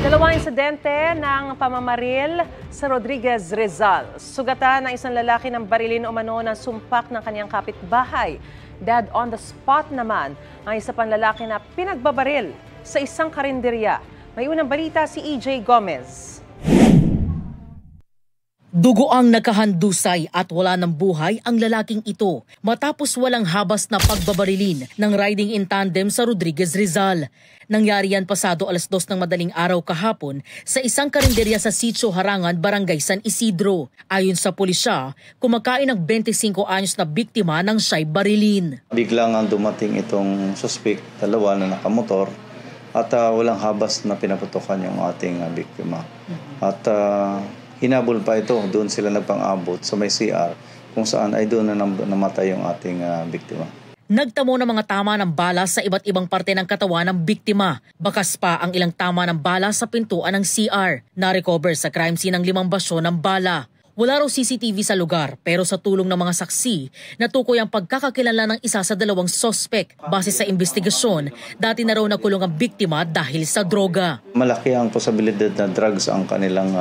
Dalawang insidente ng pamamaril sa Rodriguez, Rizal. Sugatan ng isang lalaki ng barilin umano ng sumpak ng kanyang kapitbahay. Dead on the spot naman ang isa pang lalaki na pinagbabaril sa isang karinderya. May unang balita si EJ Gomez. Dugo ang nakahandusay at wala ng buhay ang lalaking ito matapos walang habas na pagbabarilin ng riding in tandem sa Rodriguez, Rizal. Nangyari yan pasado 2:00 ng madaling araw kahapon sa isang karinderya sa Sitio Harangan, Barangay San Isidro. Ayon sa pulisya, kumakain ng 25 anyos na biktima ng siya'y barilin. Biglang ang dumating itong suspect, dalawa na nakamotor at walang habas na pinaputokan yung ating biktima. At hinabol pa ito, doon sila nagpang-abot sa may CR kung saan ay doon na namatay yung ating biktima. Nagtamo ng mga tama ng bala sa iba't ibang parte ng katawan ng biktima. Bakas pa ang ilang tama ng bala sa pintuan ng CR. Na-recover sa crime scene ang 5 basyo ng bala. Wala raw CCTV sa lugar pero sa tulong ng mga saksi, natukoy ang pagkakakilala ng isa sa dalawang sospek. Base sa investigasyon, dati na raw nakulong ang biktima dahil sa droga. Malaki ang posibilidad na drugs ang kanilang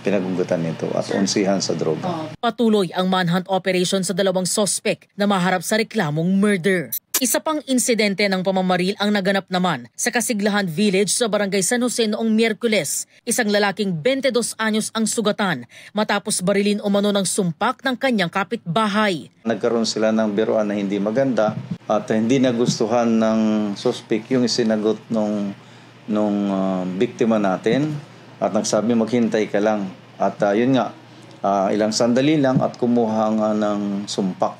pinagugutan nito at unsihan sa droga. Patuloy ang manhunt operation sa dalawang sospek na maharap sa reklamong murder. Isa pang insidente ng pamamaril ang naganap naman sa Kasiglahan Village sa Barangay San Jose noong Miyerkules. Isang lalaking 22 anyos ang sugatan matapos barilin umano ng sumpak ng kanyang kapitbahay. Nagkaroon sila ng biruan na hindi maganda at hindi nagustuhan ng suspect yung isinagot nung biktima natin at nagsabi maghintay ka lang. At yun nga, ilang sandali lang at kumuha nga ng sumpak.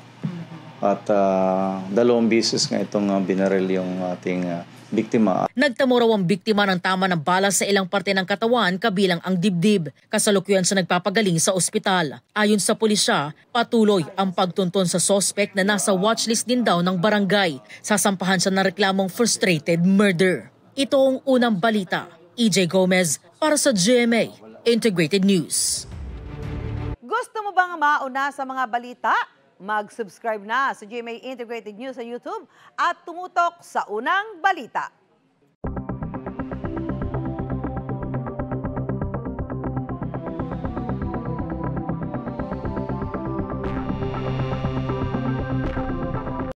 At 2 beses nga itong binaril yung ating biktima. Nagtamo raw ang biktima ng tama ng bala sa ilang parte ng katawan kabilang ang dibdib. Kasalukuyan sa nagpapagaling sa ospital. Ayon sa pulisya, patuloy ang pagtuntun sa suspect na nasa watchlist din daw ng barangay. Sasampahan siya ng reklamong frustrated murder. Ito ang unang balita. EJ Gomez para sa GMA Integrated News. Gusto mo bang mauna sa mga balita? Mag-subscribe na sa GMA Integrated News sa YouTube at tumutok sa unang balita.